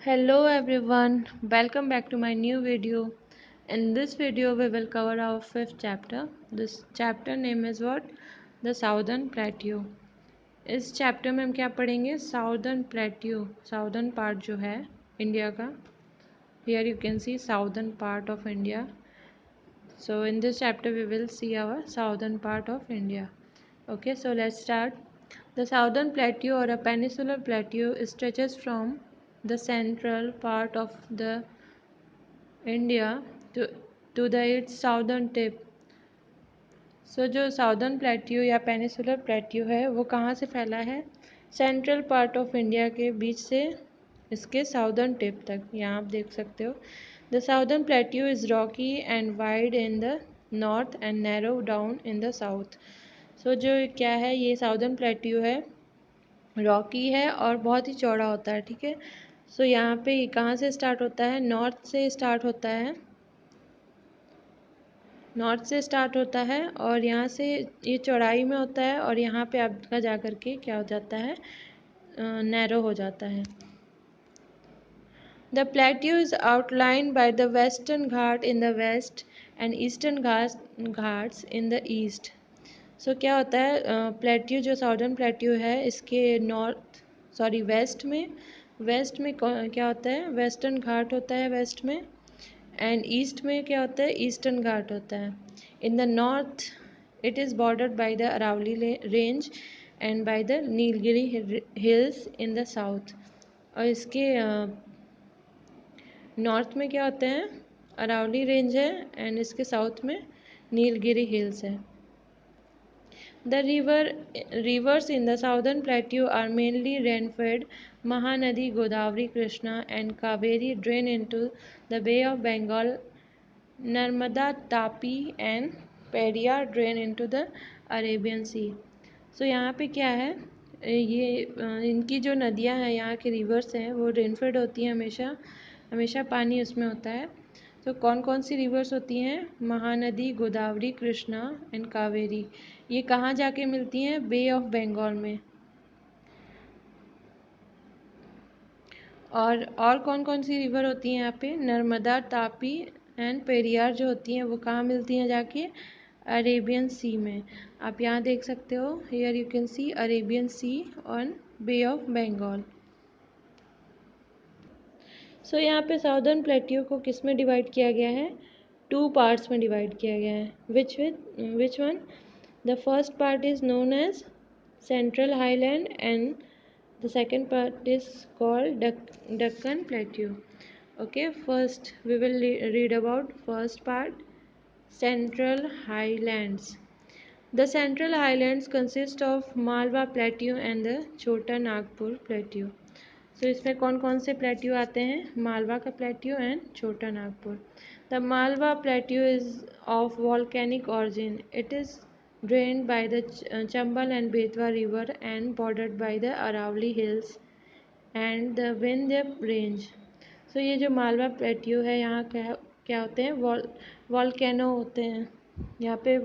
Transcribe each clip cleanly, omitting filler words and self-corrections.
Hello everyone, welcome back to my new video. In this video we will cover our fifth chapter. This chapter name is what? The Southern Plateau. इस chapter में हम क्या पढ़ेंगे? Southern plateau, southern part जो है India का. Here you can see southern part of India. So in this chapter we will see our southern part of India. Okay, so let's start. The southern plateau or a peninsular plateau stretches from the central part of the India to the its southern tip. So जो southern plateau या peninsular plateau है वो कहाँ से फैला है? Central part of India के बीच से इसके साउदर्न टिप तक. यहाँ आप देख सकते हो. The southern plateau is rocky and wide in the north and narrow down in the south. So जो क्या है, ये साउदर्न प्लेट्यू है, रॉकी है और बहुत ही चौड़ा होता है. ठीक है. सो यहाँ पे कहाँ से स्टार्ट होता है? नॉर्थ से स्टार्ट होता है. नॉर्थ से स्टार्ट होता है और यहाँ से ये चौड़ाई में होता है और यहाँ पे आपका जा कर के क्या हो जाता है? नैरो हो जाता है. The plateau is outlined by the western Ghat in the west and eastern Ghats in the east. So क्या होता है? प्लेट्यू जो साउदर्न प्लेट्यू है इसके वेस्ट में क्या होता है? वेस्टर्न घाट होता है वेस्ट में. एंड ईस्ट में क्या होता है? ईस्टर्न घाट होता है. In the north it is bordered by the Aravalli range and by the Nilgiri hills in the south. और इसके नॉर्थ में क्या होते हैं? अरावली रेंज है एंड इसके साउथ में नीलगिरी हिल्स है. The rivers in the southern plateau are mainly rain-fed. Mahanadi, Godavari, Krishna and Kaveri drain into the Bay of Bengal. Narmada, Tapi and Periyar drain into the Arabian Sea. So यहाँ पे क्या है? ये इनकी जो नदियाँ हैं, यहाँ के रिवर्स हैं, वो रेनफेड होती हैं. हमेशा हमेशा पानी उसमें होता है. तो कौन कौन सी रिवर्स होती हैं? महानदी, गोदावरी, कृष्णा एंड कावेरी. ये कहाँ जाके मिलती हैं? बे ऑफ बंगाल में. और कौन कौन सी रिवर होती हैं यहाँ पे? नर्मदा, तापी एंड पेरियार जो होती हैं वो कहाँ मिलती हैं जाके? अरेबियन सी में. आप यहाँ देख सकते हो. Here you can see Arabian Sea on Bay of Bengal. So यहाँ पे साउदर्न प्लेट्यू को किस में डिवाइड किया गया है? 2 पार्ट्स में डिवाइड किया गया है. Which one? The first part is known as central highland and the second part is called Deccan Plateau. Okay, first we will read about first part, Central Highlands. The Central Highlands consist of Malwa Plateau and the Chota Nagpur Plateau. So इसमें कौन कौन से plateau आते हैं? मालवा का plateau and छोटा Nagpur. The Malwa plateau is of volcanic origin. It is drained by the Chambal and Betwa river and bordered by the Aravalli hills and the Vindhya range. So ये जो मालवा प्लेट्यू है, यहाँ क्या क्या होते हैं? वॉल्केनो होते हैं. यहाँ पे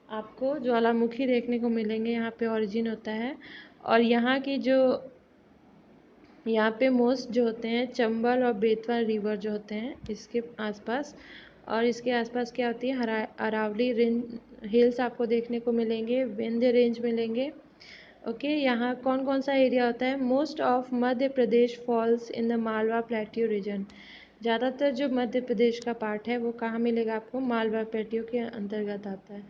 आपको ज्वालामुखी देखने को मिलेंगे. यहाँ पे ओरिजिन होता है. और यहाँ पे मोस्ट जो होते हैं चंबल और बेतवा रिवर जो होते हैं इसके आसपास. और इसके आसपास क्या होती है? अरावली हिल्स आपको देखने को मिलेंगे. विंध्य रेंज मिलेंगे. ओके, यहाँ कौन कौन सा एरिया होता है? Most of Madhya Pradesh falls in the Malwa plateau region. ज़्यादातर जो मध्य प्रदेश का पार्ट है वो कहाँ मिलेगा आपको? मालवा प्लेट्यू के अंतर्गत आता है.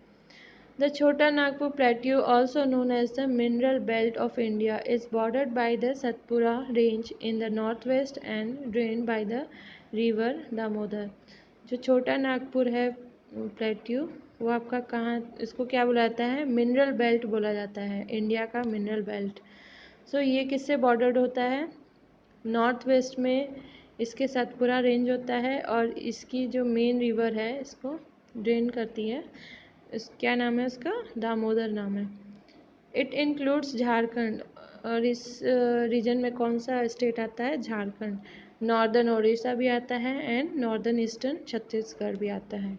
The Chota Nagpur Plateau, also known as the Mineral Belt of India, is bordered by the Satpura Range in the northwest and drained by the river Damodar. जो छोटा नागपुर है प्लेट्यू, वो आपका कहाँ, इसको क्या बोला जाता है? मिनरल बेल्ट बोला जाता है, इंडिया का मिनरल बेल्ट. सो ये किससे बॉर्डर्ड होता है? नॉर्थ वेस्ट में इसके सतपुरा रेंज होता है और इसकी जो मेन रिवर है इसको ड्रेन करती है. क्या नाम है उसका? दामोदर नाम है. It includes Jharkhand. और इस रीजन में कौन सा स्टेट आता है? झारखंड. नॉर्दर्न उड़ीसा भी आता है एंड नॉर्दर्न ईस्टर्न छत्तीसगढ़ भी आता है.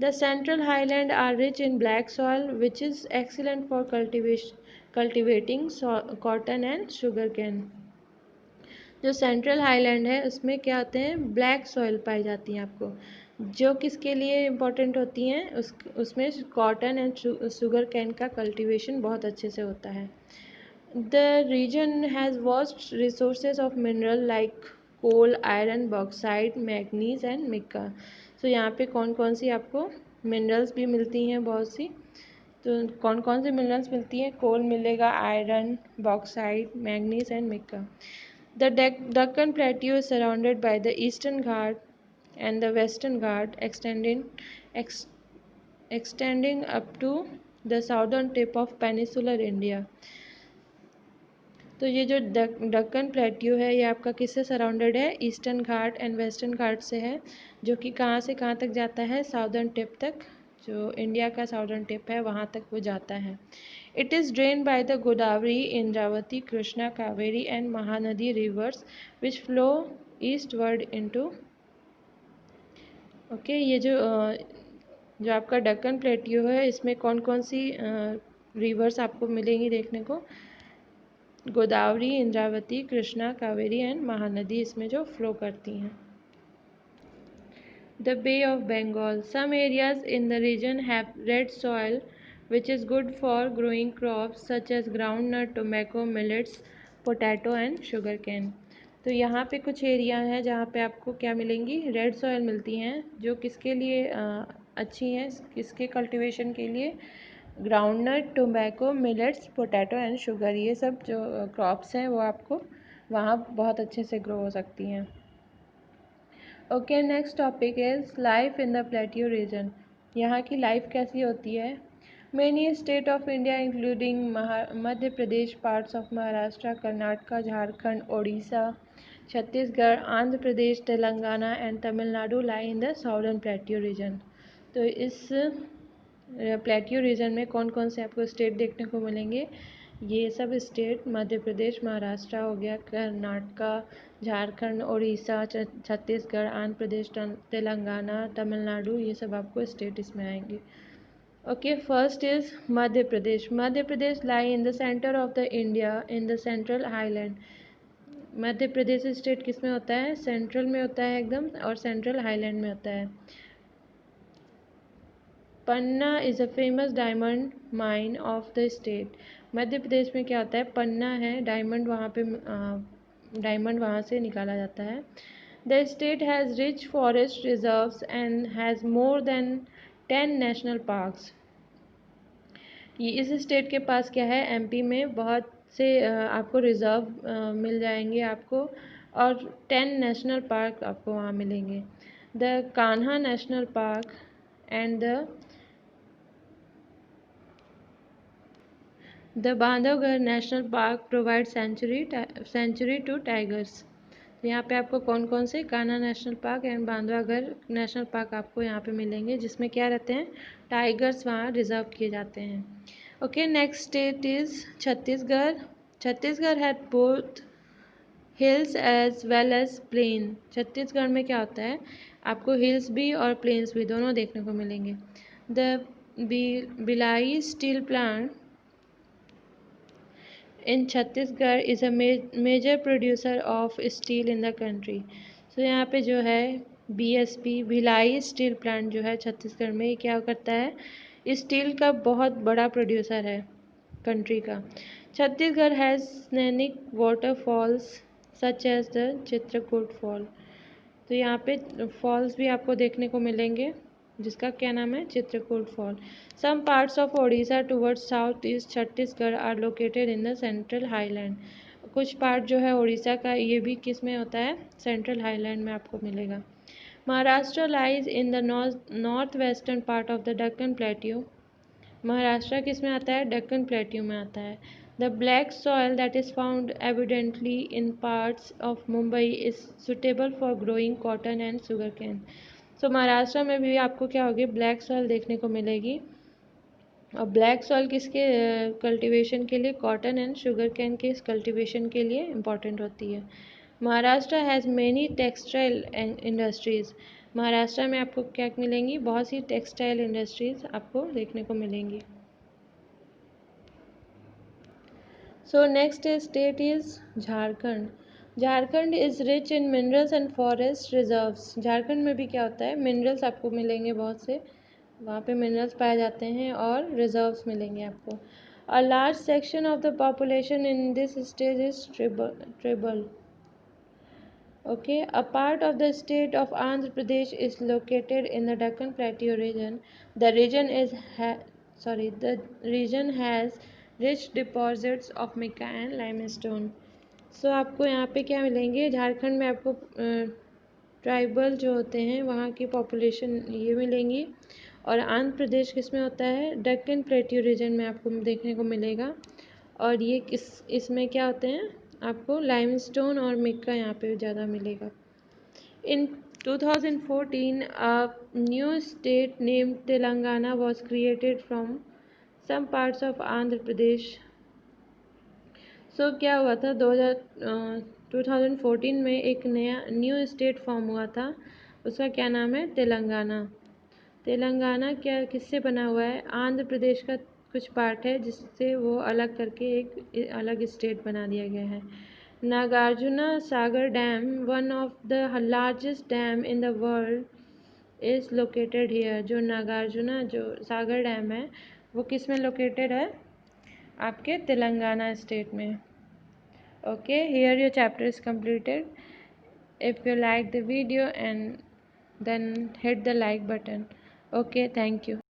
The central highland are rich in black soil which is excellent for cultivating cotton and sugar cane. जो सेंट्रल हाईलैंड है उसमें क्या होते हैं, ब्लैक सॉइल पाई जाती हैं आपको, जो किसके लिए इम्पोर्टेंट होती हैं, उसमें कॉटन एंड शुगर कैन का कल्टीवेशन बहुत अच्छे से होता है। The region has vast resources of mineral like coal, iron, bauxite, manganese and mica. तो यहाँ पे कौन कौन सी आपको मिनरल्स भी मिलती हैं बहुत सी। तो कौन कौन सी मिनरल्स मिलती हैं, कोल मिलेगा, iron, bauxite, manganese and Mika. The Deccan Plateau is surrounded by the Eastern Ghat and the Western Ghat, ex, extending up to the southern tip of peninsular India. तो ये जो डक्कन प्लेट्यू है ये आपका किससे सराउंडेड है, ईस्टर्न घाट एंड वेस्टर्न घाट से है, जो कि कहाँ से कहाँ तक जाता है, साउदर्न टिप तक, जो इंडिया का साउदर्न टिप है वहाँ तक वो जाता है। It is drain by the Godavari, Indravati, Krishna, Kaveri and Mahanadi reverse which flow eastward into. Okay, ये जो आपका डक्कन प्लेट्यू है इसमें कौन कौन सी रिवर्स आपको मिलेंगी देखने को, गोदावरी, इंद्रावती, कृष्णा, कावेरी एंड महानदी इसमें जो फ्लो करती हैं। The Bay of Bengal. Some areas in the region have red soil which is good for growing crops such as groundnut, tobacco, millets, potato and sugarcane. तो यहाँ पे कुछ एरिया हैं जहाँ पे आपको क्या मिलेंगी, रेड सॉयल मिलती हैं, जो किसके लिए अच्छी हैं, किसके कल्टीवेशन के लिए, groundnut, tobacco, millets, potato and sugar, ये सब जो क्रॉप्स हैं वो आपको वहाँ बहुत अच्छे से ग्रो हो सकती हैं। Okay, next topic is life in the plateau region. यहाँ की लाइफ कैसी होती है। Many state of India including Madhya Pradesh, parts of Maharashtra, Karnataka, Jharkhand, Odisha, Chhattisgarh, Andhra Pradesh, Telangana and Tamil Nadu lie in the southern plateau region. तो इस प्लेट्यू रीजन में कौन कौन से आपको स्टेट देखने को मिलेंगे, ये सब स्टेट मध्य प्रदेश, महाराष्ट्र हो गया, कर्नाटका, झारखंड, उड़ीसा, छत्तीसगढ़, आंध्र प्रदेश, तेलंगाना, तमिलनाडु, ये सब आपको स्टेट इसमें आएंगे। Okay, first is Madhya Pradesh. Madhya Pradesh lie in the centre of the India in the central highland. Madhya Pradesh state किस में होता है, सेंट्रल में होता है एकदम, और सेंट्रल हाईलैंड में होता है। Panna is a famous diamond mine of the state. Madhya Pradesh में क्या होता है, पन्ना है, डायमंड वहाँ पे डायमंड वहाँ से निकाला जाता है। The state has rich forest reserves and has more than 10 national parks. ये इस स्टेट के पास क्या है, एमपी में बहुत से आपको रिजर्व मिल जाएंगे आपको, और 10 नेशनल पार्क आपको वहाँ मिलेंगे। The Kanha national park and The Bandhavgarh national park provide sanctuary to tigers. तो यहाँ पे आपको कौन कौन से, Kanha national park and Bandhavgarh national park आपको यहाँ पे मिलेंगे, जिसमें क्या रहते हैं, टाइगर्स वहाँ रिजर्व किए जाते हैं। Okay, next state is Chhattisgarh. Chhattisgarh had both hills as well as plain. Chhattisgarh में क्या होता है, आपको हिल्स भी और प्लेन्स भी दोनों देखने को मिलेंगे। The Bhilai steel plant in Chhattisgarh is a major producer of steel in the country. So यहाँ पे जो है BSP भिलाई स्टील प्लांट जो है छत्तीसगढ़ में, ये क्या करता है, स्टील का बहुत बड़ा प्रोड्यूसर है कंट्री का। Chhattisgarh has scenic waterfalls such as the Chitrakoot fall. तो यहाँ पे फॉल्स भी आपको देखने को मिलेंगे, जिसका क्या नाम है, Chitrakoot fall. Some parts of Odisha towards south east Chhattisgarh are located in the central highland. कुछ पार्ट जो है उड़ीसा का, ये भी किस में होता है, सेंट्रल हाईलैंड में आपको मिलेगा। Maharashtra lies in the north western part of the Deccan plateau. Maharashtra किस में आता है, डक्कन प्लेट्यू में आता है। The black soil that is found evidently in parts of Mumbai is suitable for growing cotton and sugar can. तो महाराष्ट्र में भी आपको क्या होगी, ब्लैक सॉयल देखने को मिलेगी, और ब्लैक सॉयल किसके कल्टीवेशन के लिए, कॉटन एंड शुगर कैन के कल्टीवेशन के लिए इम्पॉर्टेंट होती है। Maharashtra has many textile industries. Maharashtra में आपको क्या मिलेंगी, बहुत सी टेक्सटाइल इंडस्ट्रीज़ आपको देखने को मिलेंगी। So next state is Jharkhand. Jharkhand is rich in minerals and forest reserves. Jharkhand में भी क्या होता है, मिनरल्स आपको मिलेंगे बहुत से, वहाँ पे मिनरल्स पाए जाते हैं और रिजर्व्स मिलेंगे आपको। A large section of the population in this state is tribal. Okay, a part of the state of Andhra Pradesh is located in the Deccan Plateau region. The region the region has rich deposits of mica and limestone. So आपको यहाँ पे क्या मिलेंगे, झारखंड में आपको tribal जो होते हैं वहाँ की पॉपुलेशन ये मिलेंगी, और आंध्र प्रदेश किसमें होता है, डेक्कन प्लेट्यू रीजन में आपको देखने को मिलेगा। और ये इसमें क्या होते हैं, आपको लाइमस्टोन और मिक्का यहाँ पे ज़्यादा मिलेगा। इन 2014 a new state named Telangana was created from some parts of Andhra Pradesh। क्या हुआ था 2014 में एक नया न्यू स्टेट फॉर्म हुआ था, उसका क्या नाम है, तेलंगाना। तेलंगाना क्या किससे बना हुआ है, आंध्र प्रदेश का कुछ पार्ट है जिससे वो अलग करके एक अलग स्टेट बना दिया गया है। Nagarjuna Sagar dam, one of the largest dam in the world is located here. जो नागार्जुना जो सागर डैम है वो किस में लोकेटेड है, आपके तेलंगाना स्टेट में। Okay, here your chapter is completed. If you like the video, and then hit the like button. Okay, thank you.